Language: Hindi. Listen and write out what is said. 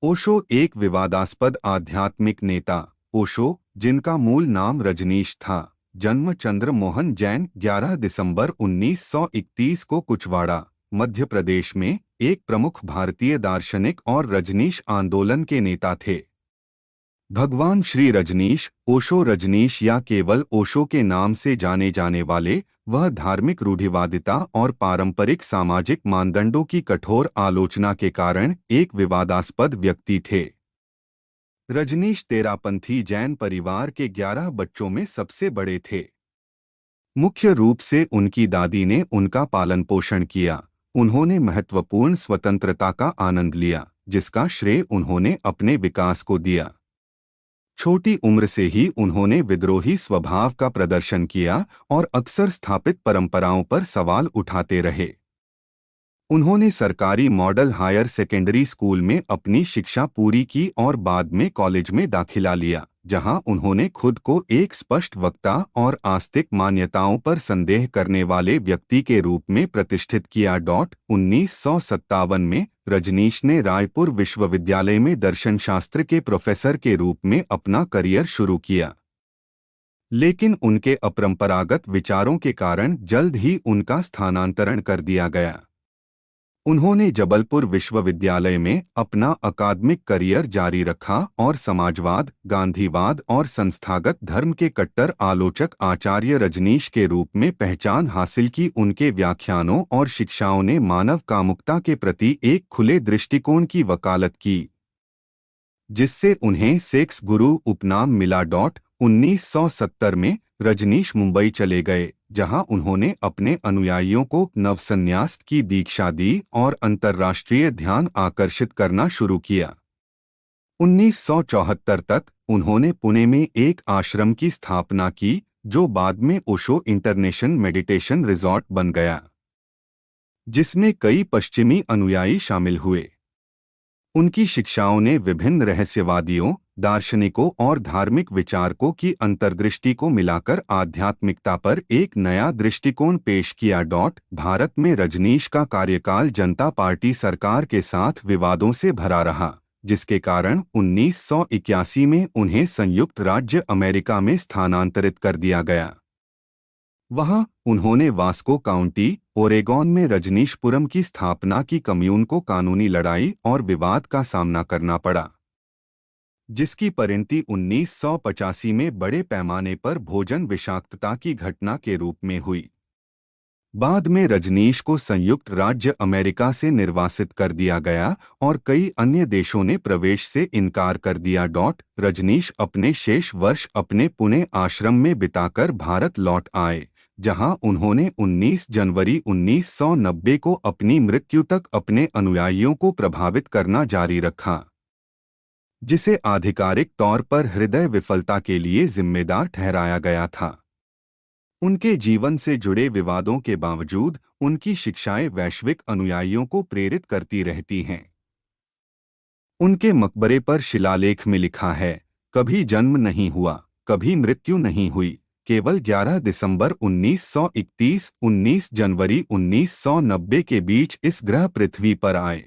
ओशो एक विवादास्पद आध्यात्मिक नेता। ओशो, जिनका मूल नाम रजनीश था, जन्म चंद्र मोहन जैन 11 दिसंबर 1931 को कुचवाड़ा, मध्य प्रदेश में एक प्रमुख भारतीय दार्शनिक और रजनीश आंदोलन के नेता थे। भगवान श्री रजनीश, ओशो रजनीश या केवल ओशो के नाम से जाने जाने वाले, वह धार्मिक रूढ़िवादिता और पारंपरिक सामाजिक मानदंडों की कठोर आलोचना के कारण एक विवादास्पद व्यक्ति थे। रजनीश तेरापंथी जैन परिवार के 11 बच्चों में सबसे बड़े थे। मुख्य रूप से उनकी दादी ने उनका पालन पोषण किया। उन्होंने महत्वपूर्ण स्वतंत्रता का आनंद लिया, जिसका श्रेय उन्होंने अपने विकास को दिया। छोटी उम्र से ही उन्होंने विद्रोही स्वभाव का प्रदर्शन किया और अक्सर स्थापित परंपराओं पर सवाल उठाते रहे। उन्होंने सरकारी मॉडल हायर सेकेंडरी स्कूल में अपनी शिक्षा पूरी की और बाद में कॉलेज में दाखिला लिया, जहां उन्होंने खुद को एक स्पष्ट वक्ता और आस्तिक मान्यताओं पर संदेह करने वाले व्यक्ति के रूप में प्रतिष्ठित किया। 1957 में रजनीश ने रायपुर विश्वविद्यालय में दर्शनशास्त्र के प्रोफेसर के रूप में अपना करियर शुरू किया, लेकिन उनके अपरंपरागत विचारों के कारण जल्द ही उनका स्थानांतरण कर दिया गया। उन्होंने जबलपुर विश्वविद्यालय में अपना अकादमिक करियर जारी रखा और समाजवाद, गांधीवाद और संस्थागत धर्म के कट्टर आलोचक आचार्य रजनीश के रूप में पहचान हासिल की। उनके व्याख्यानों और शिक्षाओं ने मानव कामुकता के प्रति एक खुले दृष्टिकोण की वकालत की, जिससे उन्हें सेक्स गुरु उपनाम मिला। 1970 में रजनीश मुंबई चले गए, जहां उन्होंने अपने अनुयायियों को नवसन्यास की दीक्षा दी और अंतर्राष्ट्रीय ध्यान आकर्षित करना शुरू किया। 1974 तक उन्होंने पुणे में एक आश्रम की स्थापना की, जो बाद में ओशो इंटरनेशनल मेडिटेशन रिजॉर्ट बन गया, जिसमें कई पश्चिमी अनुयायी शामिल हुए। उनकी शिक्षाओं ने विभिन्न रहस्यवादियों, दार्शनिकों और धार्मिक विचारकों की अंतर्दृष्टि को मिलाकर आध्यात्मिकता पर एक नया दृष्टिकोण पेश किया। भारत में रजनीश का कार्यकाल जनता पार्टी सरकार के साथ विवादों से भरा रहा, जिसके कारण 1981 में उन्हें संयुक्त राज्य अमेरिका में स्थानांतरित कर दिया गया। वहां उन्होंने वास्को काउंटी, ओरेगॉन में रजनीशपुरम की स्थापना की। कम्यून को कानूनी लड़ाई और विवाद का सामना करना पड़ा, जिसकी परिणति 1985 में बड़े पैमाने पर भोजन विषाक्तता की घटना के रूप में हुई। बाद में रजनीश को संयुक्त राज्य अमेरिका से निर्वासित कर दिया गया और कई अन्य देशों ने प्रवेश से इनकार कर दिया। रजनीश अपने शेष वर्ष अपने पुणे आश्रम में बिताकर भारत लौट आए, जहां उन्होंने 19 जनवरी 1990 को अपनी मृत्यु तक अपने अनुयायियों को प्रभावित करना जारी रखा, जिसे आधिकारिक तौर पर हृदय विफलता के लिए जिम्मेदार ठहराया गया था। उनके जीवन से जुड़े विवादों के बावजूद उनकी शिक्षाएं वैश्विक अनुयायियों को प्रेरित करती रहती हैं। उनके मकबरे पर शिलालेख में लिखा है, कभी जन्म नहीं हुआ, कभी मृत्यु नहीं हुई, केवल 11 दिसंबर 1931, 19 जनवरी 1990 के बीच इस ग्रह पृथ्वी पर आए।